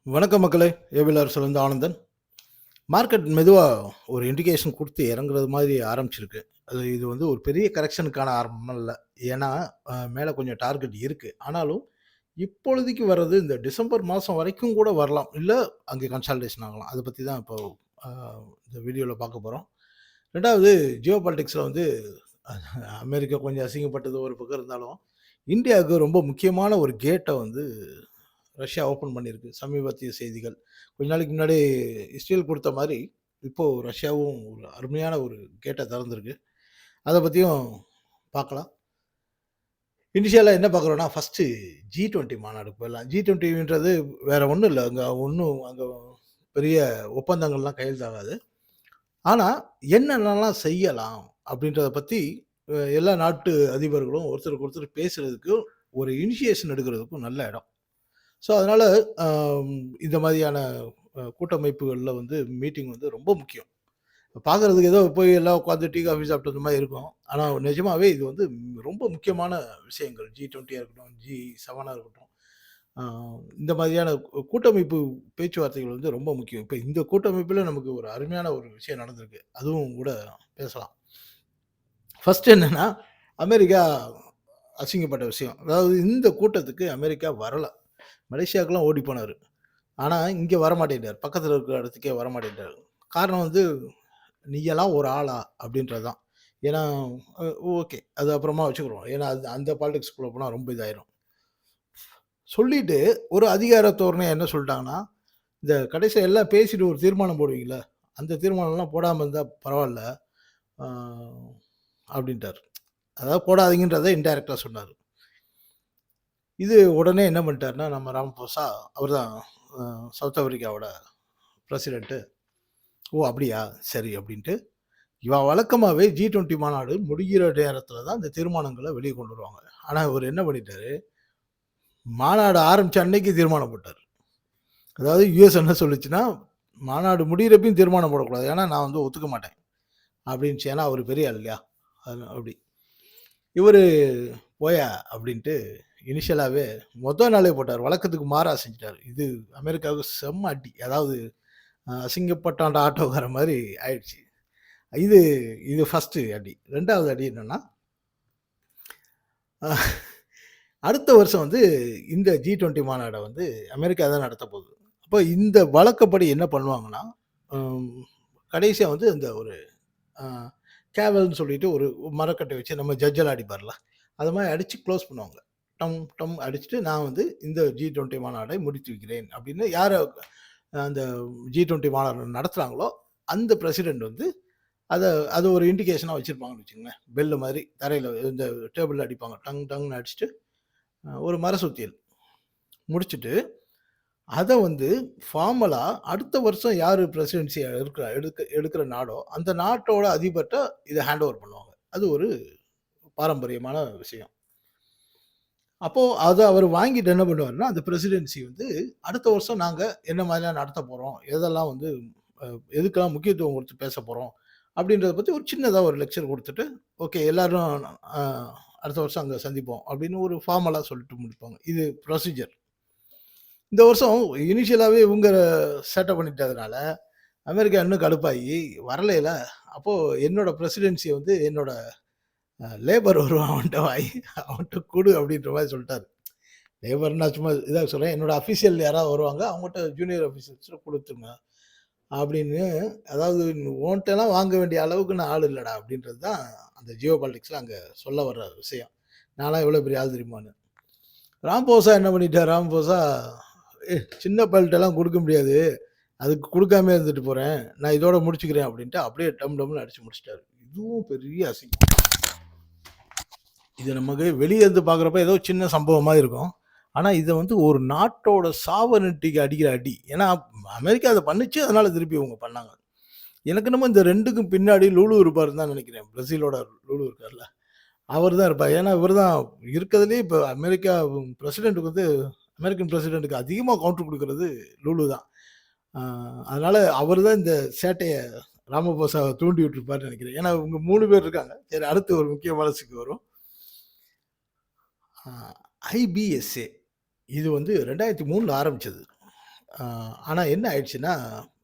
வணக்கம் மக்களே! APL அரசுலேருந்து Anandan. Market மெதுவா ஒரு இண்டிகேஷன் குடுத்து இறங்குறது மாதிரி ஆரம்பிச்சிருக்கு. இது வந்து ஒரு பெரிய கரெக்ஷனுக்கான ஆரம்பம் இல்ல. ஏன்னா, மேல கொஞ்சம் டார்கெட் இருக்கு. ஆனாலும் இப்பொழுதைக்கு வர்றது இந்த டிசம்பர் மாசம் வரைக்கும் கூட வரலாம். இல்ல அங்கே கன்சாலிடேஷன் ஆகலாம். அத பத்தி தான் இப்போ அ இந்த வீடியோல பார்க்க போறோம். 2வது ஜியோ பாலிடிக்ஸ்ல வந்து அமெரிக்கா கொஞ்சம் அசிங்கப்பட்டது ஒரு பக்கம் இருந்தாலும், இந்தியாவுக்கு ரொம்ப முக்கியமான ஒரு கேட்ட வந்து ரஷ்யா ஓப்பன் பண்ணியிருக்கு. சமீபத்திய செய்திகள். கொஞ்ச நாளைக்கு முன்னாடி இஸ்ரேல் குடுத்த மாரி, இப்போ ரஷ்யாவும் ஒரு அருமையான ஒரு கேட்ட திறந்திருக்கு. அத பத்தியும் பார்க்கலாம். இனிஷியலா என்ன பார்க்குறோம்னா, ஃபர்ஸ்ட்டு G20 மாநாடுக்கு போயிடலாம். G20ன்றது வேற ஒண்ணும் இல்ல. அங்க பெரிய ஒப்பந்தங்கள்லாம் கையெழுத்தாகாது. ஆனா, என்னென்னலாம் செய்யலாம் அப்படின்றத பத்தி எல்லா நாட்டு அதிபர்களும் ஒருத்தருக்கு ஒருத்தர் பேசுறதுக்கு, ஒரு இனிஷியேஷன் எடுக்கிறதுக்கும் நல்ல இடம். ஸோ, அதனால அம் இந்த மாதிரியான கூட்டமைப்புகள்ல வந்து மீட்டிங் வந்து ரொம்ப முக்கியம். பார்க்கறதுக்கு ஏதோ போய் எல்லாம் உட்காந்து டீ, காஃபி சாப்பிட்டு வந்த மாரி இருக்கும். ஆனா நிஜமாவே இது வந்து ரொம்ப முக்கியமான விஷயங்கள். G20 இருக்கட்டும், G7 இருக்கட்டும். ஆ இந்த மாதிரியான கூட்டமைப்பு பேச்சுவார்த்தைகள் வந்து ரொம்ப முக்கியம். இப்ப இந்த கூட்டமைப்புல நமக்கு ஒரு அருமையான ஒரு விஷயம் நடந்திருக்கு. அதுவும் கூட பேசலாம். ஃபர்ஸ்ட் என்னன்னா, அமெரிக்கா அசிங்கப்பட்ட விஷயம். அதாவது இந்த கூட்டத்துக்கு அமெரிக்கா வரல. மலேசியாவுக்குலாம் ஓடி போனாரு. ஆனா, இங்க வரமாட்டேன்ட்டாரு. பக்கத்துல இருக்கிற இடத்துக்கே வரமாட்டேன்ட்டாரு. காரணம் வந்து, "நீயெல்லாம் ஒரு ஆளா?" அப்படின்றது தான். ஏன்னா, அ ஓகே. அது அப்புறமா வச்சுக்குருவோம். ஏன்னா, அது அந்த பாலிடிக்ஸ்குள்ள போனா ரொம்ப இதாயிரும். சொல்லிட்டு ஒரு அதிகார தோரணையா என்ன சொல்ட்டாங்கன்னா, இந்த கடைசியா எல்லாம் பேசிட்டு ஒரு தீர்மானம் போடுவீங்கல்ல, அந்த தீர்மானம்லாம் போடாம இருந்தா பரவால்ல. ஆ அப்படின்ட்டாரு. அதாவது போடாதீங்கன்றத இன்டைரக்ட்டா சொன்னாரு. இது உடனே என்ன பண்ணிட்டாருன்னா, நம்ம ராமபோசா அவர்தான் அ சவுத் ஆப்பிரிக்காவோட பிரசிடென்ட். "ஓ! அப்படியா? சரி" அப்படின்ட்டு, வழக்கமாவே G20 மாநாடு முடிகிற நேரத்தில தான் இந்த தீர்மானங்கள வெளிய கொண்டு வருவாங்க. ஆனா, இவரு என்ன பண்ணிட்டாரு, மாநாடு ஆரம்பிச்ச அன்னைக்கு தீர்மானம் போட்டாரு. அதாவது யுஎஸ் என்ன சொல்லுச்சுன்னா, மாநாடு முடியிறப்பயும் தீர்மானம் போடக்கூடாது. ஏன்னா, நான் வந்து ஒத்துக்க மாட்டேன் அப்படின்னுச்சு. ஏன்னா, அவரு பெரிய ஆள் இல்லையா? அப்படி. இவரு போயா அப்படின்ட்டு இனிஷியலாவே நாளே போட்டாரு. வழக்கத்துக்கு மாறா செஞ்சுட்டாரு. இது அமெரிக்காவுக்கு செம்ம அடி. அதாவது அசிங்கப்பட்டான்டா ஆட்டோக்காரன் மாரி ஆயிடுச்சு. இது இது ஃபர்ஸ்ட்டு அடி. 2வது அடி என்னன்னா, அ அடுத்த வருஷம் வந்து இந்த G20 மாநாட வந்து அமெரிக்கா தான் நடத்தப் போகுது. அப்ப இந்த வழக்கப்படி என்ன பண்ணுவாங்கன்னா, ம் கடைசியா வந்து இந்த ஒரு அ கேவல்ன்னு சொல்லிட்டு ஒரு மரக்கட்டை வச்சு நம்ம ஜட்ஜெல்லாம் அடிப்பார்ல, அது மாரி அடிச்சு குளோஸ் பண்ணுவாங்க. டம் டம் அடிச்சுட்டு நான் வந்து இந்த G20 மாநாடை முடித்து வைக்கிறேன் அப்படின்னு யார அந்த G20 மாநாடு நடத்துறாங்களோ, அந்த பிரசிடென்ட் வந்து அத அத ஒரு இண்டிகேஷனா வச்சிருப்பாங்கன்னு வச்சுக்கங்களேன். பெல் மாரி தரையில இந்த டேபிள்ல அடிப்பாங்க. டங் டங்ன்னு அடிச்சுட்டு, ஒரு மர சுத்தியல் முடிச்சுட்டு, அத வந்து ஃபார்மலா அடுத்த வருஷம் யாரு பிரசிடென்சியா எடுக்கிற நாடோ, அந்த நாட்டோட அதிபர்ட்ட இத ஹேண்ட் ஓவர் பண்ணுவாங்க. அது ஒரு பாரம்பரியமான விஷயம். அப்போ அத அவரு வாங்கிட்டு என்ன பண்ணுவாருன்னா, அந்த பிரசிடென்சி வந்து அடுத்த வருஷம் நாங்க என்ன மாதிரிலாம் நடத்தப் போறோம், எதெல்லாம் வந்து அ எதுக்கெல்லாம் முக்கியத்துவம் குடுத்து பேசப் போறோம், அப்படின்றத பத்தி ஒரு சின்னதா ஒரு லெக்சர் குடுத்துட்டு, ஓகே எல்லாரும் அ அடுத்த வருஷம் அங்க சந்திப்போம் அப்படின்னு ஒரு ஃபார்மலா சொல்லிட்டு முடிப்பாங்க. இது ப்ரொசீஜர். இந்த வருஷம் இனிஷியலாவே இவங்க சேட்ட பண்ணிட்டதுனால, அமெரிக்கா இன்னும் கடுப்பாகி வரலைல, அப்போ என்னோட பிரசிடென்சிய வந்து என்னோட லேபர் வருவான் அவன்ட்ட குடு அப்படின்ற மாரி சொல்ட்டாரு. லேபர்ன்னா சும்மா இதா சொல்றேன். என்னோட அஃபிஷியல் யாராவது வருவாங்க. அவங்கட்ட ஜூனியர் ஆஃபீசர்ஸ்ட்ட குடுத்துருங்க. அப்படின்னு அதாவது உன்ட்டலாம் வாங்க வேண்டிய அளவுக்கு நான் ஆள் இல்லடா அப்படின்றது தான் அந்த ஜியோ பாலிடிக்ஸ்ல அங்க சொல்ல வர்ற விஷயம். நான்லாம் எவ்வளோ பெரிய ஆள் தெரியுமான்னு. ராம்போசா என்ன பண்ணிட்டார், ராம்போசா சின்ன பயல்ட்டலாம் குடுக்க முடியாது. அதுக்கு குடுக்காமயே இருந்துட்டு போறேன். நான் இதோட முடிச்சுக்கிறேன் அப்படின்ட்டு அப்படியே டம் டம்ன்னு அடிச்சு முடிச்சுட்டாரு. இதுவும் பெரிய அசிங்கம். இது நமக்கு வெளிய இருந்து பார்க்குறப்ப ஏதோ சின்ன சம்பவமா இருக்கும். ஆனா, இத வந்து ஒரு நாட்டோட சாவர்னிட்டிக்கு அடிக்கிற அடி. ஏன்னா, அமெரிக்கா அத பண்ணுச்சு. அதனால திருப்பி இவங்க பண்ணாங்க. எனக்கு என்னமோ இந்த 2க்கும் பின்னாடி லுலு இருப்பாருன்னு தான் நெனைக்கிறேன். பிரேசிலோட லுலு இருக்கார்ல. அவர் தான் இருப்பார். ஏன்னா, இவர் தான் இருக்கிறதுலயே இப்ப அமெரிக்கா பிரசிடென்ட்க்கு வந்து அமெரிக்கன் பிரசிடென்ட்க்கு அதிகமா கவுண்டர் குடுக்குறது லுலு தான். ஆ அதனால அவரு தான் இந்த சேட்டைய ராமபோசாவ தூண்டி விட்டுருப்பாருன்னு நெனைக்கிறேன். ஏன்னா, இவங்க 3 பேர் இருக்காங்க. சரி அடுத்து ஒரு முக்கியமான சிக்கு வரும். ஆ ஐபிஎஸ்ஏ இது வந்து 2003ல ஆரம்பிச்சது. அ ஆனா என்ன ஆயிடுச்சுன்னா,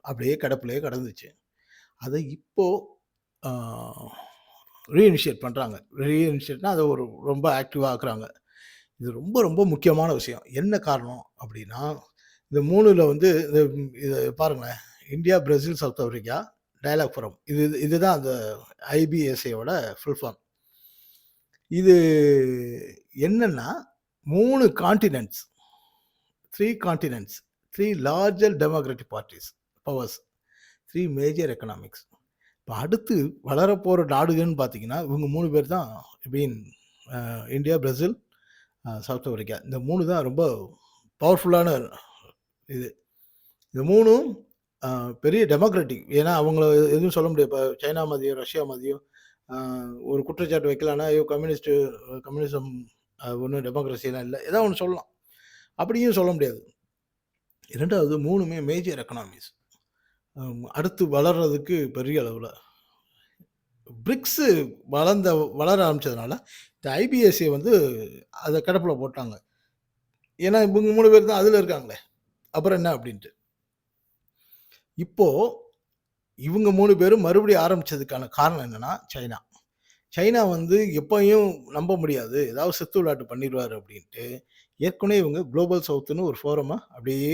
அப்படியே கிடப்பிலேயே கடந்துச்சு. அத இப்போ ஆ ரீஇனிஷியேட் பண்றாங்க. ரீஇனிஷியேட்னா அத ஒரு ரொம்ப ஆக்டிவா ஆக்குறாங்க. இது ரொம்ப ரொம்ப முக்கியமான விஷயம். என்ன காரணம் அப்படின்னா, இந்த 3ல வந்து இத பாருங்களேன். India, Brazil, south Africa dialogue forum. இதுதான் அந்த ஐபிஎஸ்ஏ-வோட ஃபுல் ஃபார்ம். இது என்னன்னா 3 continents, 3 continents, 3 larger democratic parties powers, 3 major economics. இப்ப அடுத்து வளரப்போற நாடுகள்ன்னு பார்த்தீங்கன்னா, இவங்க 3 பேர் தான் பீன் இந்தியா, பிரேசில், சவுத் ஆப்பிரிக்கா. இந்த 3 தான் ரொம்ப பவர்ஃபுல்லான இது. இந்த 3ம் அ பெரிய டெமோக்ராட்டிக். ஏன்னா, அவங்கள எதுவும் சொல்ல முடியாது. இப்ப சைனா மாதிரியும், ரஷ்யா மாதிரியும் அ ஒரு குற்றச்சாட்டு வைக்கலான்னா, ஐயோ! கம்யூனிசம் ஒண்ணும் டெமோக்ரஸிலாம் இல்ல. ஏதாவது ஒண்ணு சொல்லலாம். அப்படியும் சொல்ல முடியாது. 2வது 3மே மேஜர் எக்கனாமிஸ். அடுத்து வளர்றதுக்கு பெரிய அளவுல. பிரிக்ஸ் வளர ஆரம்பிச்சதுனால, இந்த ஐபிஎஸ்சி வந்து அத கிடப்புல போட்டாங்க. ஏன்னா, இவங்க 3 பேர் தான் அதுல இருக்காங்களே. அப்புறம் என்ன அப்படின்ட்டு. இப்போ இவங்க 3 பேரும் மறுபடியும் ஆரம்பிச்சதுக்கான காரணம் என்னன்னா, சைனா. சைனா வந்து எப்பயும் நம்ப முடியாது. ஏதாவது சித்து விளையாட்டு பண்ணிருவாரு அப்படின்ட்டு, ஏற்கனவே இவங்க குளோபல் சவுத்ன்னு ஒரு ஃபோரம அப்படியே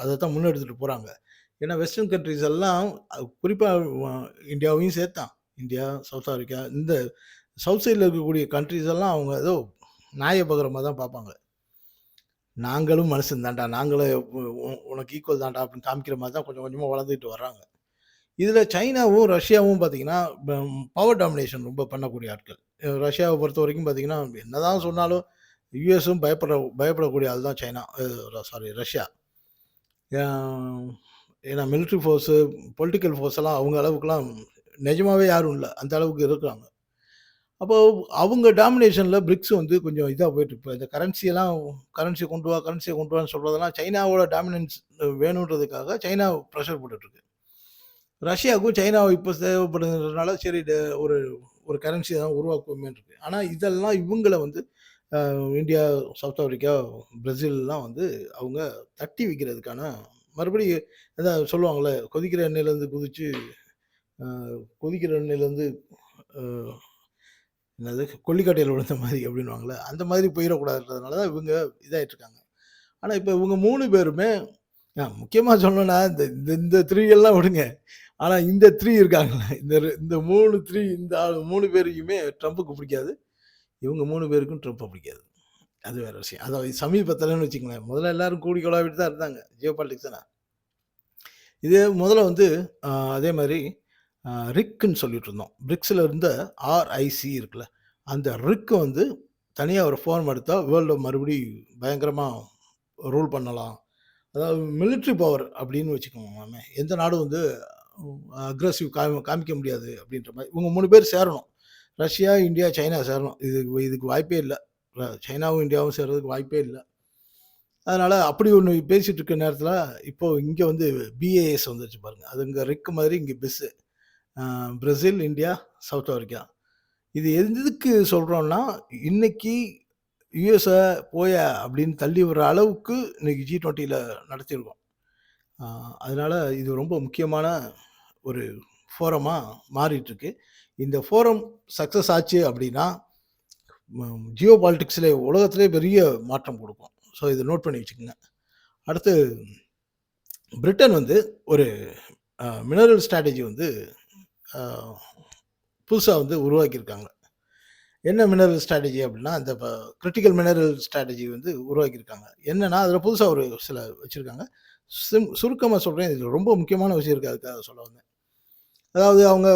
அதத்தான் முன்னெடுத்துட்டு போறாங்க. ஏன்னா வெஸ்டர்ன் கண்ட்ரீஸ் எல்லாம் குறிப்பா வ இந்தியாவையும் சேர்த்தான். இந்தியா, சவுத் ஆப்பிரிக்கா இந்த சவுத் சைட்ல இருக்கக்கூடிய கண்ட்ரீஸ் எல்லாம் அவங்க ஏதோ நாய பகரமா தான் பார்ப்பாங்க. நாங்களும் மனுஷன் தான்டா, நாங்களும் உனக்கு ஈக்குவல் தான்டா அப்படின்னு காமிக்கிற மாரி தான் கொஞ்சம் கொஞ்சமா வளர்ந்துட்டு வர்றாங்க. இதுல சைனாவும், ரஷ்யாவும் பார்த்தீங்கன்னா, பவர் டாமினேஷன் ரொம்ப பண்ணக்கூடிய ஆட்கள். ரஷ்யாவ பொறுத்தவரைக்கும் பார்த்தீங்கன்னா, என்னதான் சொன்னாலும் யுஎஸும் பயப்படக்கூடிய ஆள் தான் சைனா. Sorry Russia. அ ஏன்னா மிலிட்டரி ஃபோர்ஸு, பொலிட்டிக்கல் ஃபோர்ஸ் எல்லாம் அவங்க அளவுக்குலாம் நிஜமாவே யாரும் இல்ல. அந்த அளவுக்கு இருக்காங்க. அப்போ அவங்க டாமினேஷன்ல பிரிக்ஸ் வந்து கொஞ்சம் இதா போயிட்டு இப்ப இந்த கரன்சிய கொண்டு வான்னு சொல்றதெல்லாம் சைனாவோட டாமினன்ஸ் வேணுன்றதுக்காக சைனா பிரஷர் போட்டுட்டு இருக்கு. ரஷ்யாவுக்கும் சைனாவ இப்ப தேவைப்படுதுன்றதுனால சரி ஒரு ஒரு கரன்சி தான் உருவாக்குவோமேன்னு இருக்கு. ஆனா இதெல்லாம் இவங்கள வந்து இந்தியா, சவுத் ஆப்பிரிக்கா, பிரேசில்லாம் வந்து அவங்க தட்டி வைக்கிறதுக்கான மறுபடியும் அதான் சொல்லுவாங்கல்ல, கொதிக்கிற எண்ணெயிலேருந்து குதிச்சு அ கொதிக்கிற எண்ணெயிலேருந்து அ என்னது கொள்ளிக்கட்டையில விழுந்த மாரி அப்படின்னுவாங்கல்ல, அந்த மாதிரி போயிறக்கூடாதுன்றதுனால தான் இவங்க இதாயிட்டு இருக்காங்க. ஆனா இப்ப இவங்க 3 பேருமே முக்கியமா சொல்லணும்னா இந்த இந்த இந்த 3 எல்லாம் விடுங்க. ஆனா இந்த 3 இருக்காங்கல்ல, இந்த 3 இந்த 3 பேரையுமே ட்ரம்புக்கு பிடிக்காது. இவங்க 3 பேருக்கும் ட்ரம்ப பிடிக்காது. அது வேற விஷயம். அதாவது சமீபத்திலன்னு வச்சுக்கங்களேன். முதல்ல எல்லாரும் கூடி குழாவிட்டு தான் இருந்தாங்க. ஜியோ பாலிடிக்ஸ் தான. இது முதல்ல வந்து அ அதே மாரி ரிக்ன்னு சொல்லிட்டு இருந்தோம். பிரிக்ஸ்ல இருந்த ஆர்ஐசி இருக்குல்ல, அந்த ரிக் வந்து தனியா ஒரு ஃபார்ம் எடுத்தா வேர்ல்ட மறுபடி பயங்கரமா ரூல் பண்ணலாம். அதாவது மிலிட்டரி பவர் அப்படின்னு வச்சுக்கோங்களாமே. எந்த நாடும் வந்து அக்ரஸிவ் காமிக்க முடியாது அப்படின்ற மாரி. இவங்க 3 பேர் சேரணும். ரஷ்யா, இந்தியா, சைனா சேரணும். இதுக்கு வாய்ப்பே இல்ல. சைனாவும், இந்தியாவும் சேர்றதுக்கு வாய்ப்பே இல்ல. அதனால அப்படி ஒண்ணு பேசிட்டு இருக்க நேரத்தில, இப்போ இங்க வந்து பிஏஎஸ் வந்துருச்சு பாருங்க. அது இங்க ரிக் மாதிரி இங்க பெஸ்ஸு. Brazil, India, south Africa. இது எதுக்கு சொல்றோம்னா, இன்னைக்கு யுஎஸ்ஸ போயா அப்படின்னு தள்ளி விடுற அளவுக்கு இன்னைக்கு G20ல நடத்தியிருக்கோம். ஆ அதனால இது ரொம்ப முக்கியமான ஒரு ஃபோரமா மாறிட்டுருக்கு. இந்த ஃபோரம் சக்சஸ் ஆச்சு அப்படின்னா, ஜியோ பாலிடிக்ஸ்ல உலகத்திலே பெரிய மாற்றம் குடுக்கும். ஸோ இத நோட் பண்ணி வச்சுக்கங்க. அடுத்து பிரிட்டன் வந்து ஒரு மினரல் ஸ்ட்ராட்டஜி வந்து அ புதுசா வந்து உருவாக்கியிருக்காங்க. என்ன மினரல் ஸ்ட்ராட்டஜி அப்படின்னா, இந்த கிரிட்டிக்கல் மினரல் ஸ்ட்ராட்டஜி வந்து உருவாக்கியிருக்காங்க. என்னன்னா, அதில புதுசா ஒரு சில வச்சிருக்காங்க. சுருக்கமா சொல்றேன். இதில ரொம்ப முக்கியமான விஷயம் இருக்கு. அதுக்காக சொல்ல வந்தேன். அதாவது அவங்க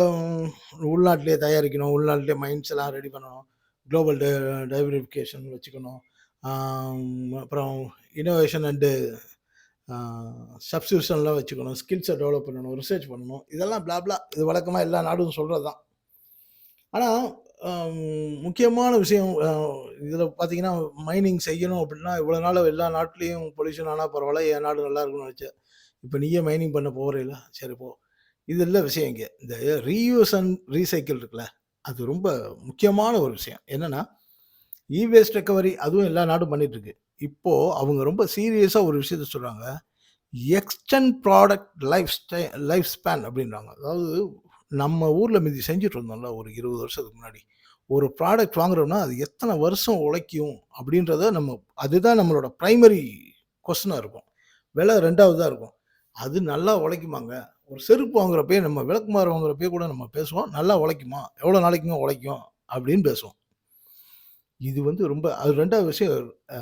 உள்நாட்டிலேயே தயாரிக்கணும். உள்நாட்டிலேயே மைன்ஸ் எல்லாம் ரெடி பண்ணணும். குளோபல் டைவர்சிஃபிகேஷன் வச்சுக்கணும். அப்புறம் இன்னோவேஷன் அண்டு ஆ சப்ஸ்டிடியூஷன்லாம் வச்சுக்கணும். ஸ்கில்ஸ டெவலப் பண்ணணும். ரிசர்ச் பண்ணணும். இதெல்லாம் பிளா இது வழக்கமா எல்லா நாடும் சொல்றது தான். ஆனா, முக்கியமான விஷயம் இதில பார்த்தீங்கன்னா, மைனிங் செய்யணும் அப்படின்னா, இவ்வளோ நாள் எல்லா நாட்டிலயும் பொல்யூஷன் ஆனா பரவால்ல. என் நாடு நல்லா இருக்கும்னு நெனச்சேன். இப்ப நீயே மைனிங் பண்ண போறேல்ல. சரி போ. இது இல்ல விஷயம் இங்க. இந்த ரீயூஸ் அண்ட் ரீசைக்கிள் இருக்குல்ல, அது ரொம்ப முக்கியமான ஒரு விஷயம். என்னன்னா, வேஸ்ட் ரெக்கவரி அதுவும் எல்லா நாடும் பண்ணிட்டு இருக்கு. இப்போ அவங்க ரொம்ப சீரியஸா ஒரு விஷயத்த சொல்றாங்க. எக்ஸ்டெண்ட் ப்ராடக்ட் லைஃப் ஸ்பேன் அப்படின்றாங்க. அதாவது நம்ம ஊர்ல மிந்தி செஞ்சுட்டு இருந்தோம்ல ஒரு 20 வருஷத்துக்கு முன்னாடி. ஒரு ப்ராடக்ட் வாங்குறோம்னா, அது எத்தன வருஷம் உழைக்கும் அப்படின்றத அதுதான் நம்மளோட பிரைமரி கொஸ்டினா இருக்கும். விலை 2வது தான் இருக்கும். அது நல்லா உழைக்குமாங்க? ஒரு செருப்பு வாங்குறப்பயே நம்ம விளக்குமாறு வாங்குறப்பயே கூட நம்ம பேசுவோம். நல்லா உழைக்குமா? எவ்வளோ நாளைக்குங்க உழைக்கும்? அப்படின்னு பேசுவோம். இது வந்து ரொம்ப அது 2வது விஷயம் அ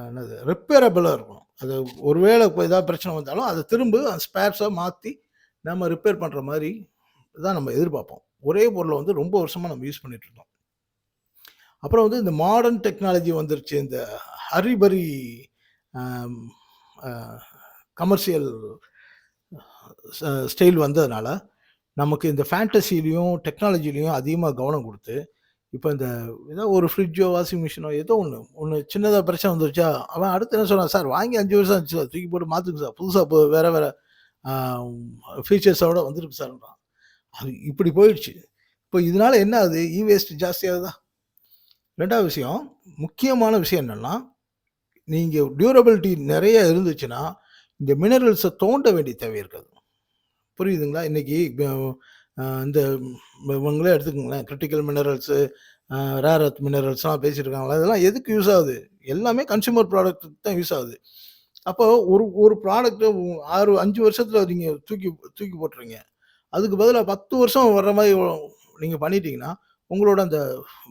என்னது ரிப்பேரபிளா இருக்கணும். அது ஒருவேளை ஏதாவது பிரச்சனை வந்தாலும், அத திரும்ப ஸ்பேர்ஸா மாத்தி நம்ம ரிப்பேர் பண்ற மாரி தான் நம்ம எதிர்பார்ப்போம். ஒரே பொருள வந்து ரொம்ப வருஷமா நம்ம யூஸ் பண்ணிட்டு இருந்தோம். அப்புறம் வந்து இந்த மாடர்ன் டெக்னாலஜி வந்துருச்சு. இந்த hurry burry um uh commercial style வந்ததுனால, நமக்கு இந்த ஃபேண்டஸிலயும், டெக்னாலஜிலயும் அதிகமா கவனம் குடுத்து, இப்ப இந்த ஏதோ ஒரு ஃப்ரிட்ஜோ, வாஷிங் மிஷினோ ஏதோ ஒண்ணு சின்னதா பிரச்சனை வந்துருச்சா, அவன் அடுத்து என்ன சொல்றான், "சார் வாங்கி 5 வருஷம் ஆச்சு சார். தூக்கி போட்டு மாத்துங்க சார். புதுசா வேற வேற ஆ ஃபீச்சர்ஸோட வந்திருக்கு சார்ன்றான்." அது இப்படி போயிடுச்சு. இப்போ இதனால என்ன ஆகுது? வேஸ்ட் ஜாஸ்தியாகுதா? 2வது விஷயம், முக்கியமான விஷயம் என்னன்னா, நீங்க டியூரபிலிட்டி நெறைய இருந்துச்சுன்னா, இந்த மினரல்ஸ தோண்ட வேண்டிய தேவை இருக்காது. புரியுதுங்களா? இன்னைக்கு இந்த இவங்களே எடுத்துக்கங்களேன். கிரிட்டிக்கல் மினரல்ஸு, ரேர் எர்த் மினரல்ஸ்லாம் பேசியிருக்காங்கல்ல. இதெல்லாம் எதுக்கு யூஸ் ஆகுது? எல்லாமே கன்சியூமர் ப்ராடக்ட்க்கு தான் யூஸ் ஆகுது. அப்போ ஒரு ஒரு ப்ராடக்ட்ட 5 வருஷத்துல நீங்க தூக்கி தூக்கி போட்டுறீங்க. அதுக்கு பதிலா 10 வருஷம் வர்ற மாரி நீங்க பண்ணிட்டீங்கன்னா, உங்களோட அந்த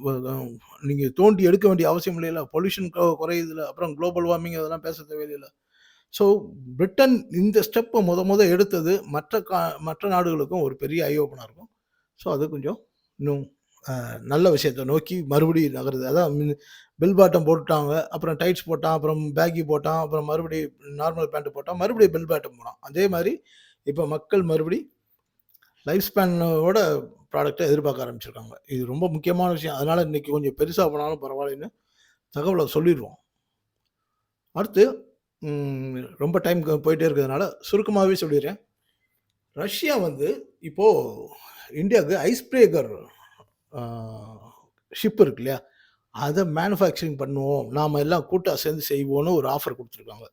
வ அ நீங்க தோண்டி எடுக்க வேண்டிய அவசியம் இல்லைல்ல. பொல்யூஷன் குறையுதுல்ல. அப்புறம் குளோபல் வார்மிங் அதெல்லாம் பேச தேவையில்லைல்ல. ஸோ பிரிட்டன் இந்த ஸ்டெப்ப மொத எடுத்தது மற்ற நாடுகளுக்கும் ஒரு பெரிய ஐ ஓப்பனா இருக்கும். ஸோ அது கொஞ்சம் இன்னும் நல்ல விஷயத்த நோக்கி மறுபடியும் நகருது. அதான் பெல் பாட்டம் போட்டுட்டாங்க. அப்புறம் டைட்ஸ் போட்டான். அப்புறம் பேக்கி போட்டான். அப்புறம் மறுபடியும் நார்மல் பேண்ட் போட்டான். மறுபடியும் பெல் பாட்டம் போனான். அதே மாரி இப்ப மக்கள் மறுபடி லைஃப் ஸ்பேனோட ப்ராடக்ட்ட எதிர்பார்க்க ஆரம்பிச்சிருக்காங்க. இது ரொம்ப முக்கியமான விஷயம். அதனால இன்னைக்கு கொஞ்சம் பெருசா போனாலும் பரவாயில்லன்னு தகவல சொல்லிருவோம். அடுத்து ரொம்ப டைம் போயிட்டே இருக்கிறதுனால சுருக்கமாவே சொல்லிர்றேன். ரஷ்யா வந்து இப்போ இந்தியாவுக்கு ஐஸ் பிரேக்கர் ஆ ஷிப் இருக்கு இல்லையா? அத மேனுஃபேக்சரிங் பண்ணுவோம். நாம எல்லாம் கூட்டா சேர்ந்து செய்வோம்னு ஒரு ஆஃபர் குடுத்துருக்காங்க.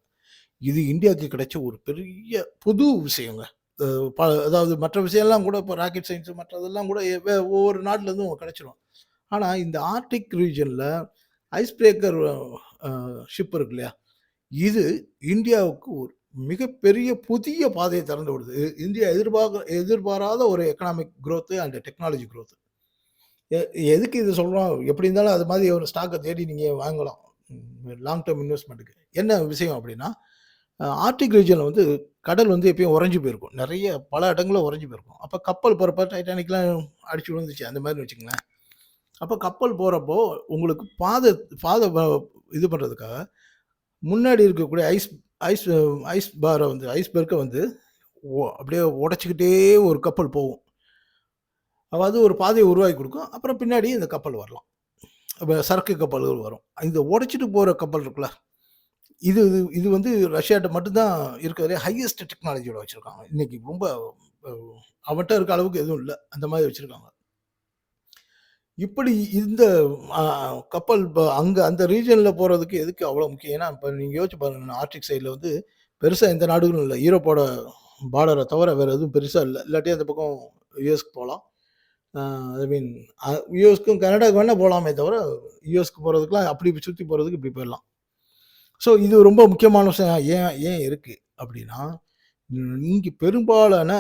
இது இந்தியாவுக்கு கிடைச்ச ஒரு பெரிய புது விஷயங்க. அ ப அதாவது மற்ற விஷயம்லாம் கூட இப்போ ராக்கெட் சயன்ஸ் மற்றதெல்லாம் கூட ஒவ்வொரு நாட்டிலேருந்தும் கிடைச்சிரும். ஆனா இந்த ஆர்க்டிக் ரீஜியன்ல ஐஸ் பிரேக்கர் அ ஷிப் இருக்கு இல்லையா? இது இந்தியாவுக்கு ஒரு மிகப்பெரிய புதிய பாதைய திறந்து விடுது. இந்தியா எதிர்பாராத ஒரு economic growth and technology growth. எ எதுக்கு இது சொல்றோம்? எப்படி இருந்தாலும் அது மாதிரி ஒரு ஸ்டாக்க தேடி நீங்க வாங்கலாம். லாங் டெர்ம் இன்வெஸ்ட்மென்ட்க்கு. என்ன விஷயம் அப்படின்னா, ஆர்க்டிக் ரீஜியன்ல வந்து கடல் வந்து எப்பயும் உறைஞ்சு போயிருக்கும். நெறைய பல இடங்கள்ல உறைஞ்சு போயிருக்கும். அப்ப கப்பல் போறப்ப டைட்டானிக்லாம் அடிச்சு விழுந்துச்சு. அந்த மாரின்னு வச்சுக்கங்களேன். அப்ப கப்பல் போறப்போ உங்களுக்கு பாத இது பண்றதுக்காக முன்னாடி இருக்கக்கூடிய ஐஸ் ஐஸ் பார வந்து ஐஸ்பெர்க்க வந்து அப்படியே உடைச்சுக்கிட்டே ஒரு கப்பல் போகும். அதாவது ஒரு பாதைய உருவாக்கி குடுக்கும். அப்புறம் பின்னாடி இந்த கப்பல் வரலாம். அப்ப சரக்கு கப்பல்கள் வரும். இந்த உடைச்சுட்டு போற கப்பல் இருக்குல்ல, இது இது இது வந்து ரஷ்யாட்ட மட்டும் தான் இருக்கிறதுலே ஹையஸ்ட் டெக்னாலஜியோட வச்சிருக்காங்க. இன்னைக்கு ரொம்ப அ அவன்ட்ட இருக்க அளவுக்கு எதுவும் இல்ல. அந்த மாரி வச்சிருக்காங்க. இப்படி இந்த அ கப்பல் அங்க அந்த ரீஜியன்ல போறதுக்கு எதுக்கு அவ்வளோ முக்கியம்? ஏன்னா, இப்ப நீங்க யோசிச்சு பாருங்க. ஆர்க்டிக் சைட்ல வந்து பெருசா எந்த நாடுகளும் இல்ல. யூரோப்போட பார்டர தவிர வேற எதுவும் பெருசா இல்ல. இல்லாட்டி அந்த பக்கம் யுஎஸ்க்கு போலாம். அ ஐ மீன் யுஎஸ்க்கும் கனடாக்கு வேணா போலாமே தவிர, யுஎஸ்க்கு போறதுக்குலாம் அப்படி சுத்தி போறதுக்கு இப்படி போயிரலாம். ஸோ இது ரொம்ப முக்கியமான விஷயம். ஏன் ஏன் இருக்கு அப்படின்னா, இங்க பெரும்பாலான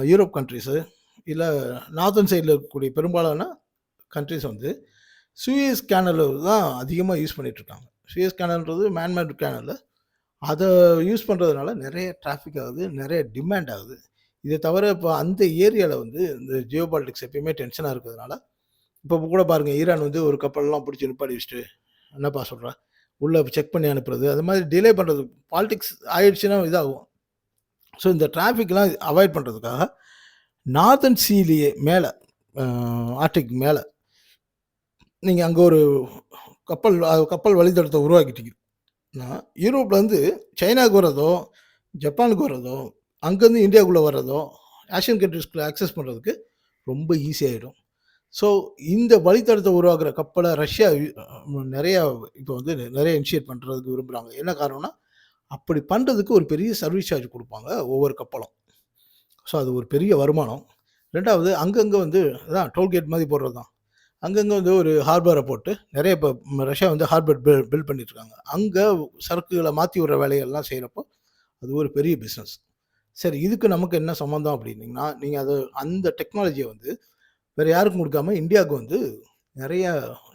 யூரோப் கண்ட்ரீஸு இல்ல நார்தர்ன் சைட்ல இருக்கக்கூடிய பெரும்பாலான கண்ட்ரீஸ் வந்து சூயஸ் கேனல தான் அதிகமா யூஸ் பண்ணிட்டு இருக்காங்க. சூயஸ் கேனல்ன்றது மேட் கேனலு. அத யூஸ் பண்றதுனால நெறைய டிராஃபிக் ஆகுது. நெறைய டிமாண்ட் ஆகுது. இத தவிர இப்ப அந்த ஏரியால வந்து இந்த ஜியோ பாலிடிக்ஸ் எப்பயுமே டென்ஷனா இருக்கிறதுனால, இப்ப கூட பாருங்க ஈரான் வந்து ஒரு கப்பல்லாம் புடிச்சு நிப்பாட்டி வச்சுட்டு, "என்னப்பா சொல்ற?" உள்ள செக் பண்ணி அனுப்புறது. அது மாதிரி டிலே பண்றது. பாலிடிக்ஸ் ஆயிடுச்சுன்னா இதாகும். ஸோ இந்த டிராஃபிக்லாம் அவாய்ட் பண்றதுக்காக, நார்தர்ன் சீலயே மேல அ ஆர்க்டிக் மேல நீங்க அங்க ஒரு கப்பல் வழித்தடத்த உருவாக்கிட்டீங்கன்னா, யூரோப்லேருந்து சைனாக்கு வர்றதோ, ஜப்பானுக்கு வர்றதோ, அங்கேருந்து இந்தியாக்குள்ள வர்றதோ, ஆசியன் கண்ட்ரீஸ்குள்ள அக்சஸ் பண்றதுக்கு ரொம்ப ஈஸி ஆயிடும். ஸோ இந்த வழித்தடத்த உருவாக்குற கப்பல ரஷ்யா நெறையா இப்போ வந்து நெறைய இனிஷியேட் பண்றதுக்கு விரும்புறாங்க. என்ன காரணம்னா, அப்படி பண்ணுறதுக்கு ஒரு பெரிய சர்வீஸ் சார்ஜ் கொடுப்பாங்க ஒவ்வொரு கப்பலும். ஸோ அது ஒரு பெரிய வருமானம். 2வது அங்கங்கே வந்து அதான் டோல்கேட் மாதிரி போடுறது தான். அங்கங்கே வந்து ஒரு ஹார்பரை போட்டு நிறைய இப்போ ரஷ்யா வந்து ஹார்பர் பில்ட் பண்ணிட்டு இருக்காங்க. அங்கே சரக்குகளை மாற்றி விடுற வேலைகள்லாம் செய்கிறப்போ அது ஒரு பெரிய பிஸ்னஸ். சரி, இதுக்கு நமக்கு என்ன சம்மந்தம் அப்படின்னீங்கன்னா, நீங்கள் அது அந்த டெக்னாலஜியை வந்து வேறு யாருக்கும் கொடுக்காம இந்தியாவுக்கு வந்து நிறைய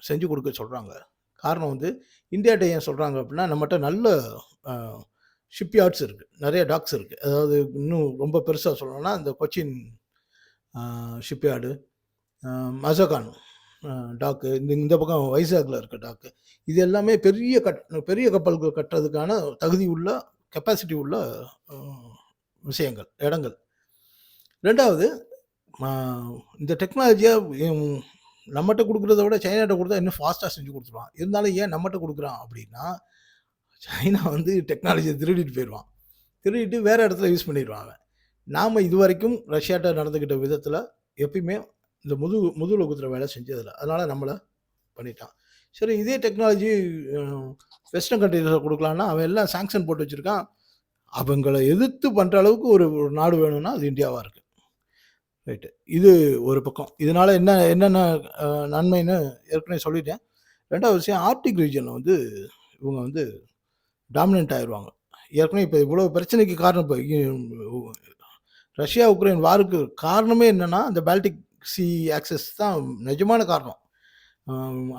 செஞ்சு கொடுக்க சொல்கிறாங்க. காரணம் வந்து இந்தியாட்ட ஏன் சொல்கிறாங்க அப்படின்னா, நம்மகிட்ட நல்ல ஷிப்யார்ட்ஸ் இருக்குது, நிறைய டாக்ஸ் இருக்குது. அதாவது இன்னும் ரொம்ப பெருசாக சொல்லணும்னா இந்த கொச்சின் ஷிப்யார்டு, மசகான் டாக்கு, இந்த பக்கம் வைசாக்ல இருக்க டாக்கு, இது எல்லாமே பெரிய கப்பல்கள் கட்டுறதுக்கான தகுதி உள்ள கெப்பாசிட்டி உள்ள விஷயங்கள், இடங்கள். 2வது இந்த டெக்னாலஜியை நம்மகிட்ட கொடுக்குறத விட சைனாட்ட கொடுத்தா இன்னும் ஃபாஸ்ட்டாக செஞ்சு கொடுத்துருவான். இருந்தாலும் ஏன் நம்மகிட்ட கொடுக்குறான் அப்படின்னா, சைனா வந்து டெக்னாலஜியை திருடிட்டு போயிடுவான். திருடிட்டு வேறு இடத்துல யூஸ் பண்ணிடுவாங்க. நாம் இதுவரைக்கும் ரஷ்யாட்ட நடந்துக்கிட்ட விதத்தில் எப்பயுமே இந்த முதுகில் குத்துற வேலை செஞ்சதில்லை. அதனால் நம்மளை பண்ணிட்டான். சரி, இதே டெக்னாலஜி வெஸ்டர்ன் கண்ட்ரிஸில் கொடுக்கலான்னா அவன் எல்லாம் சாங்ஷன் போட்டு வச்சுருக்கான். அவங்கள எதிர்த்து பண்ணுற அளவுக்கு ஒரு நாடு வேணும்னா அது இந்தியாவாக இருக்குது. ரைட்டு, இது ஒரு பக்கம். இதனால் என்னென்ன நன்மைன்னு ஏற்கனவே சொல்லிட்டேன். 2வது விஷயம், ஆர்டிக் ரீஜனில் வந்து இவங்க வந்து டாமினன்ட் ஆயிடுவாங்க. ஏற்கனவே இப்போ இவ்வளோ பிரச்சனைக்கு காரணம் இப்போ ரஷ்யா உக்ரைன் வாருக்கு காரணமே என்னென்னா அந்த பால்டிக் சி ஆக்சஸ் தான் நிஜமான காரணம்.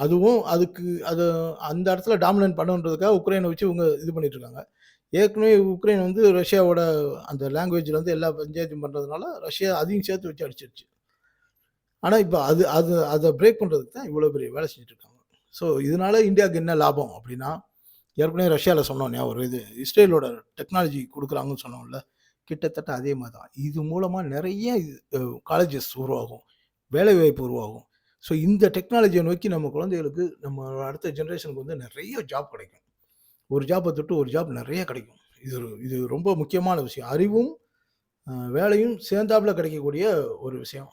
அதுவும் அது அந்த இடத்துல டாமினன்ட் பண்ணுன்றதுக்காக உக்ரைனை வச்சு இவங்க இது பண்ணிகிட்ருக்காங்க. ஏற்கனவே உக்ரைன் வந்து ரஷ்யாவோட அந்த லாங்குவேஜில் வந்து எல்லா பஞ்சாயத்தும் பண்ணுறதுனால ரஷ்யா அதையும் சேர்த்து வச்சு அடிச்சிருச்சு. ஆனால் இப்போ அதை பிரேக் பண்ணுறதுக்கு தான் இவ்வளோ பெரிய வேலை செஞ்சுட்ருக்காங்க. ஸோ இதனால் இந்தியாவுக்கு என்ன லாபம் அப்படின்னா, ஏற்கனவே ரஷ்யாவில் சொன்னோன்னே ஒரு இது இஸ்ரேலோட டெக்னாலஜி கொடுக்குறாங்கன்னு சொன்னோம்ல, கிட்டத்தட்ட அதே மாதிரி தான். இது மூலமாக நிறைய காலேஜஸ் உருவாகும், வேலைவாய்ப்பு உருவாகும். ஸோ இந்த டெக்னாலஜியை நோக்கி நம்ம குழந்தைகளுக்கு, நம்ம அடுத்த ஜென்ரேஷனுக்கு வந்து நிறைய ஜாப் கிடைக்கும். ஒரு ஜாப்பை தொட்டு ஒரு ஜாப் நிறைய கிடைக்கும். இது ரொம்ப முக்கியமான விஷயம். அறிவும் வேலையும் சேர்ந்தாப்புல கிடைக்கக்கூடிய ஒரு விஷயம்.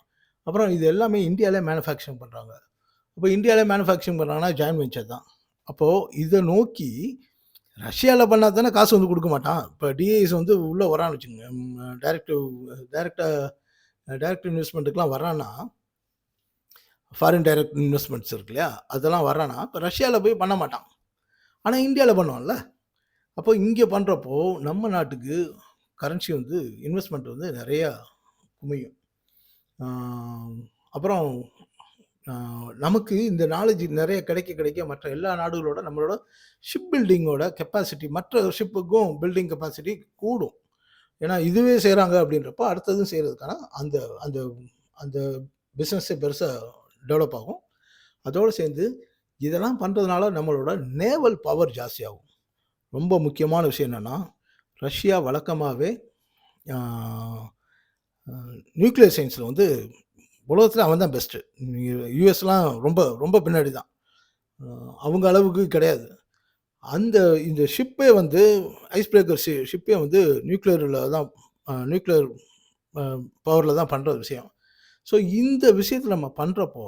அப்புறம் இது எல்லாமே இந்தியாவிலே மேனுஃபேக்சரிங் பண்ணுறாங்க. அப்போ இந்தியாவிலே மேனுஃபேக்சரிங் பண்ணுறாங்கன்னா ஜாயின் வெஞ்சர் தான். அப்போது இதை நோக்கி ரஷ்யாவில் பண்ணால் தானே காசு வந்து கொடுக்க மாட்டான். இப்போ டிஐஎஸ் வந்து உள்ளே வரான்னு வச்சுங்க, டைரக்ட் இன்வெஸ்ட்மெண்ட்டுக்கெலாம் வரான்னா, ஃபாரின் டைரக்ட் இன்வெஸ்ட்மெண்ட்ஸ் இருக்கு இல்லையா, அதெல்லாம் வரான்னா இப்போ ரஷ்யாவில் போய் பண்ண மாட்டான். ஆனால் இந்தியாவில் பண்ணுவோம்ல. அப்போ இங்கே பண்ணுறப்போ நம்ம நாட்டுக்கு கரன்சி வந்து இன்வெஸ்ட்மெண்ட் வந்து நிறையா குமியும். அப்புறம் நமக்கு இந்த நாலேஜ் நிறைய கிடைக்க மற்ற எல்லா நாடுகளோட நம்மளோட ஷிப் பில்டிங்கோட கெப்பாசிட்டி, மற்ற ஷிப்புக்கும் பில்டிங் கெப்பாசிட்டி கூடும். ஏன்னா இதுவே செய்கிறாங்க அப்படின்றப்போ அடுத்ததும் செய்கிறதுக்கான அந்த அந்த அந்த பிஸ்னஸ்ஸே பெருசாக டெவலப் ஆகும். அதோடு சேர்ந்து இதெல்லாம் பண்ணுறதுனால நம்மளோட நேவல் பவர் ஜாஸ்தியாகும். ரொம்ப முக்கியமான விஷயம் என்னென்னா, ரஷ்யா வழக்கமாகவே நியூக்ளியர் சயின்ஸில் வந்து உலகத்தில் அவன் தான் பெஸ்ட்டு. யூஎஸ்லாம் ரொம்ப ரொம்ப பின்னாடி தான், அவங்க அளவுக்கு கிடையாது. இந்த ஷிப்பே வந்து ஐஸ் பிரேக்கர் ஷிப்பே வந்து நியூக்ளியரில் தான், நியூக்ளியர் பவரில் தான் பண்ணுற விஷயம். ஸோ இந்த விஷயத்தில் நம்ம பண்ணுறப்போ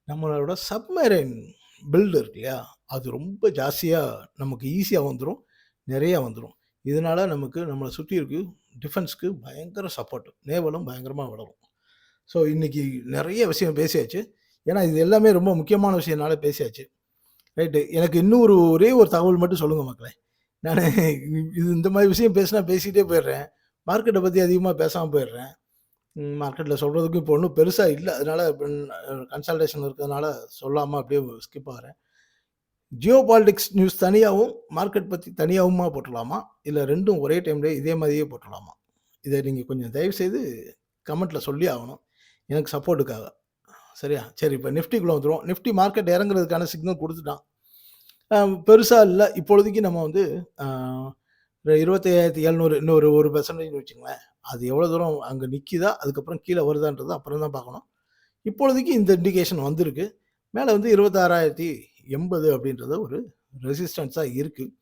நம்மளோட சப்மரைன் பில்டு இருக்கு இல்லையா, அது ரொம்ப ஜாஸ்தியாக நமக்கு ஈஸியாக வந்துடும், நிறையா வந்துடும். இதனால் நமக்கு நம்மளை சுற்றி இருக்கு டிஃபென்ஸ்க்கு பயங்கர சப்போர்ட்டு, நேவலும் பயங்கரமாக வளரும். ஸோ இன்றைக்கி நிறைய விஷயம் பேசியாச்சு. ஏன்னா இது எல்லாமே ரொம்ப முக்கியமான விஷயம்னால பேசியாச்சு. ரைட்டு, எனக்கு இன்னும் ஒரே ஒரு தகவல் மட்டும் சொல்லுங்கள் மக்களே. நான் இது இந்த மாதிரி விஷயம் பேசிகிட்டே போயிடுறேன், மார்க்கெட்டை பற்றி அதிகமாக பேசாமல் போயிடுறேன். மார்க்கெட்டில் சொல்கிறதுக்கு இப்போ ஒன்றும் பெருசாக இல்லை, அதனால் கன்சல்டேஷன் இருக்கிறதுனால சொல்லாமல் அப்படியே ஸ்கிப் ஆகிறேன். ஜியோ பாலிடிக்ஸ் நியூஸ் தனியாகவும் மார்க்கெட் பற்றி தனியாகவுமா போட்டுடலாமா, இல்லை ரெண்டும் ஒரே டைம்லேயே இதே மாதிரியே போட்டுடலாமா? இதை நீங்கள் கொஞ்சம் தயவுசெய்து கமெண்ட்டில் சொல்லி ஆகணும், எனக்கு சப்போர்ட்டுக்காக. சரியா? சரி, இப்போ நிஃப்டிக்குள்ளே வந்துடும். நிஃப்டி மார்க்கெட் இறங்குறதுக்கான சிக்னல் கொடுத்துட்டான், பெருசாக இல்லை இப்பொழுதைக்கு. நம்ம வந்து 25,700 இன்னொரு 1% வச்சுங்களேன். அது எவ்வளோ தூரம் அங்கே நிற்கிதா, அதுக்கப்புறம் கீழே வருதான்றது அப்புறம் தான் பார்க்கணும். இப்பொழுதைக்கு இந்த இண்டிகேஷன் வந்திருக்கு. மேலே வந்து 26,080 அப்படின்றது ஒரு ரெசிஸ்டன்ஸாக இருக்குது.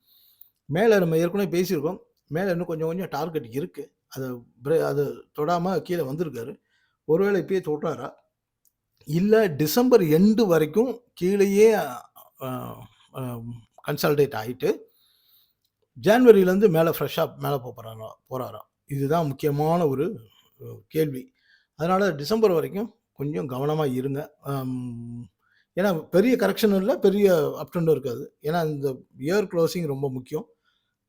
மேலே நம்ம ஏற்கனவே பேசியிருக்கோம், மேலே இன்னும் கொஞ்சம் டார்கெட் இருக்குது. அதை தொடாமல் கீழே வந்திருக்காரு. ஒருவேளை இப்பயே தொட்டாரா, இல்லை டிசம்பர் எண்டு வரைக்கும் கீழேயே கன்சால்டேட் ஆகிட்டு ஜான்வரியிலேருந்து மேலே ஃப்ரெஷ்ஷாக மேலே போகிறாராம். இதுதான் முக்கியமான ஒரு கேள்வி. அதனால் டிசம்பர் வரைக்கும் கொஞ்சம் கவனமாக இருங்க. ஏன்னா பெரிய கரெக்ஷன் இல்லை, பெரிய அப்டர்னும் இருக்காது. ஏன்னா இந்த இயர் க்ளோசிங் ரொம்ப முக்கியம்.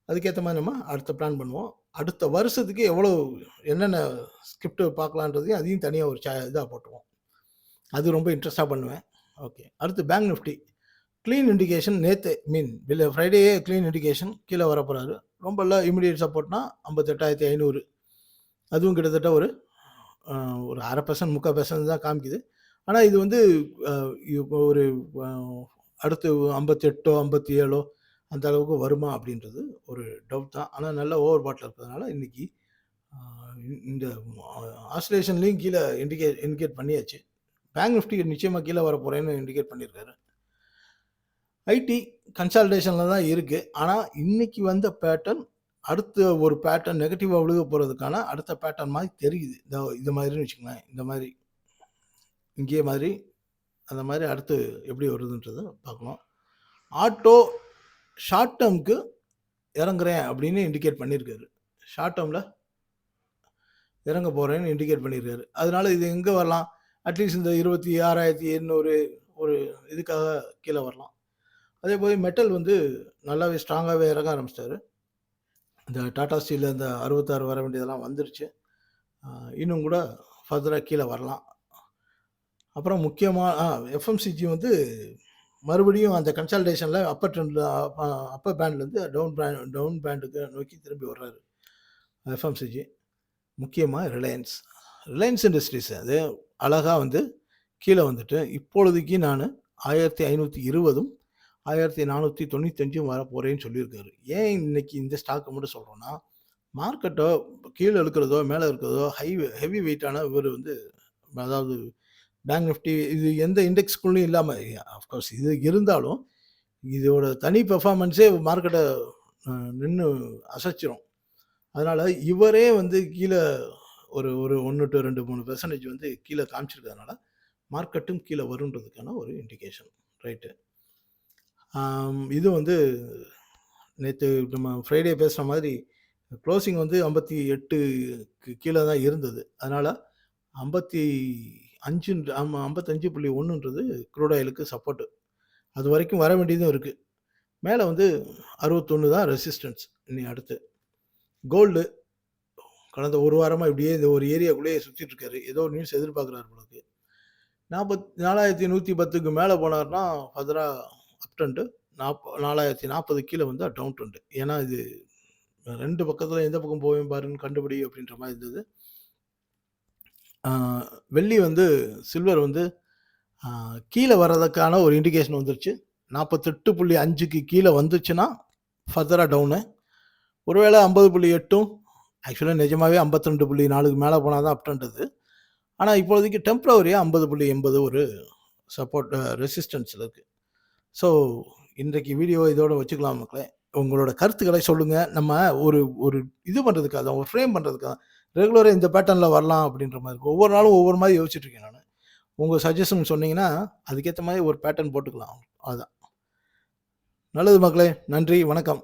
அதுக்கேற்ற மாதிரி நம்ம அடுத்த பிளான் பண்ணுவோம். அடுத்த வருஷத்துக்கு எவ்வளோ என்னென்ன ஸ்கிரிப்ட் பார்க்கலான்றதையும் அதையும் தனியாக ஒரு இதாக போட்டுருவோம். அது ரொம்ப இன்ட்ரெஸ்ட்டாக பண்ணுவேன். ஓகே, அடுத்து பேங்க் நிஃப்டி க்ளீன் இண்டிகேஷன். நேற்று ஃப்ரைடேயே க்ளீன் இண்டிகேஷன் கீழே வரப்போகிறாரு. ரொம்ப இல்லை, இமிடியேட் சப்போர்ட்னா 58,500. அதுவும் கிட்டத்தட்ட ஒரு 1/2% 3/4% தான் காமிக்குது. ஆனால் இது வந்து ஒரு அடுத்து 58 57 அந்த அளவுக்கு வருமா அப்படின்றது ஒரு டவுட் தான். ஆனால் நல்ல ஓவர் பாட்டில் இருக்கிறதுனால இன்றைக்கி இந்த ஆசிலேஷன்லேயும் கீழே இண்டிகேட் பண்ணியாச்சு. பேங்க் நிஃப்டி நிச்சயமாக கீழே வர போகிறேன்னு இண்டிகேட் பண்ணியிருக்காரு. ஐடி கன்சால்டேஷனில் தான் இருக்குது. ஆனால் இன்றைக்கி வந்த பேட்டர்ன் அடுத்த ஒரு பேட்டர்ன் நெகட்டிவாக விழுக போகிறதுக்கான அடுத்த பேட்டர்ன் மாதிரி தெரியுது. இது மாதிரின்னு வச்சுக்கோங்களேன். இந்த மாதிரி இங்கே மாதிரி அந்த மாதிரி அடுத்து எப்படி வருதுன்றதை பார்க்கணும். ஆட்டோ ஷார்ட் டேர்முக்கு இறங்குறேன் அப்படின்னு இண்டிகேட் பண்ணியிருக்காரு. ஷார்ட் டேர்மில் இறங்க போகிறேன்னு இண்டிகேட் பண்ணியிருக்காரு. அதனால் இது எங்கே வரலாம்? அட்லீஸ்ட் இந்த 26,800 ஒரு இதுக்காக கீழே வரலாம். அதே போல் மெட்டல் வந்து நல்லாவே ஸ்ட்ராங்காகவே இறங்க ஆரம்பிச்சிட்டாரு. இந்த டாடா ஸ்டீலில் இந்த 66 வர வேண்டியதெல்லாம் வந்துருச்சு. இன்னும் கூட ஃபர்தராக கீழே வரலாம். அப்புறம் முக்கியமாக எஃப்எம்சிஜி வந்து மறுபடியும் அந்த கன்சல்டேஷனில் அப்பர் பேண்ட்லேருந்து டவுன் பேண்டுக்கு நோக்கி திரும்பி வர்றாரு எஃப்எம்சிஜி. முக்கியமாக ரிலையன்ஸ் இண்டஸ்ட்ரீஸ் அது அழகாக வந்து கீழே வந்துட்டு இப்பொழுதுக்கு நான் 1520 1495 வர போகிறேன்னு சொல்லியிருக்காரு. ஏன் இன்னைக்கு இந்த ஸ்டாக்கை மட்டும் சொல்கிறோன்னா, மார்க்கெட்டோ கீழே இருக்கிறதோ மேலே இருக்கிறதோ ஹெவி வெயிட்டான இவர் வந்து, அதாவது பேங்க் நிஃப்டி இது எந்த இண்டெக்ஸ்குள்ளேயும் இல்லாமல், அஃப்கோர்ஸ் இது இருந்தாலும் இதோட தனி பெர்ஃபார்மன்ஸே மார்க்கெட்டை நின்று அசைச்சிரும். அதனால் இவரே வந்து கீழே ஒரு 1 to 2-3% வந்து கீழே காமிச்சிருக்கிறதுனால மார்க்கெட்டும் கீழே வருன்றதுக்கான ஒரு இண்டிகேஷன். ரைட்டு. இது வந்து நேற்று நம்ம ஃப்ரைடே பேசுகிற மாதிரி க்ளோசிங் வந்து 58க்கு கீழே தான் இருந்தது. அதனால் 55.1ன்றது க்ரூட் ஆயிலுக்கு சப்போர்ட்டு. அது வரைக்கும் வர வேண்டியதும் இருக்குது. மேலே வந்து 61 தான் ரெசிஸ்டன்ஸ். இனி அடுத்து கோல்டு கடந்த ஒரு வாரமாக இப்படியே இந்த ஒரு ஏரியாக்குள்ளேயே சுற்றிட்டுருக்காரு. ஏதோ நியூஸ் எதிர்பார்க்குறாரு உங்களுக்கு. 4,110க்கு மேலே போனார்னா ஃபர்தராக அப் ட்ரெண்டு. 4,040 கீழே வந்து டவுன் ட்ரெண்டு. ஏன்னா இது 2 பக்கத்தில் எந்த பக்கம் போவேன் பாருன்னு கண்டுபிடி அப்படின்ற மாதிரி இருந்தது. வெள்ளி வந்து சில்வர் வந்து கீழே வர்றதுக்கான ஒரு இண்டிகேஷன் வந்துருச்சு. 48.5க்கு கீழே வந்துச்சுன்னா ஃபர்தராக டவுனு. ஒருவேளை 50.8 ஆக்சுவலாக நிஜமாகவே 52.4க்கு மேலே போனால் தான் அப் ட்ரெண்டுது. ஆனால் இப்போதைக்கு டெம்பரவரியாக 50.80 ஒரு சப்போர்ட் ரெசிஸ்டன்ஸில் இருக்குது. ஸோ இன்றைக்கு வீடியோ இதோட வச்சுக்கலாம் மக்களே. உங்களோட கருத்துக்களை சொல்லுங்கள். நம்ம ஒரு இது பண்ணுறதுக்காக தான், ஒரு ஃப்ரேம் பண்ணுறதுக்காக தான். ரெகுலராக இந்த பேட்டர்னில் வரலாம் அப்படின்ற மாதிரி இருக்கும். ஒவ்வொரு நாளும் ஒவ்வொரு மாதிரி யோசிச்சுட்ருக்கேன் நான். உங்கள் சஜஷன் சொன்னீங்கன்னா அதுக்கேற்ற மாதிரி ஒரு பேட்டர்ன் போட்டுக்கலாம். அதுதான் நல்லது மக்களே. நன்றி, வணக்கம்.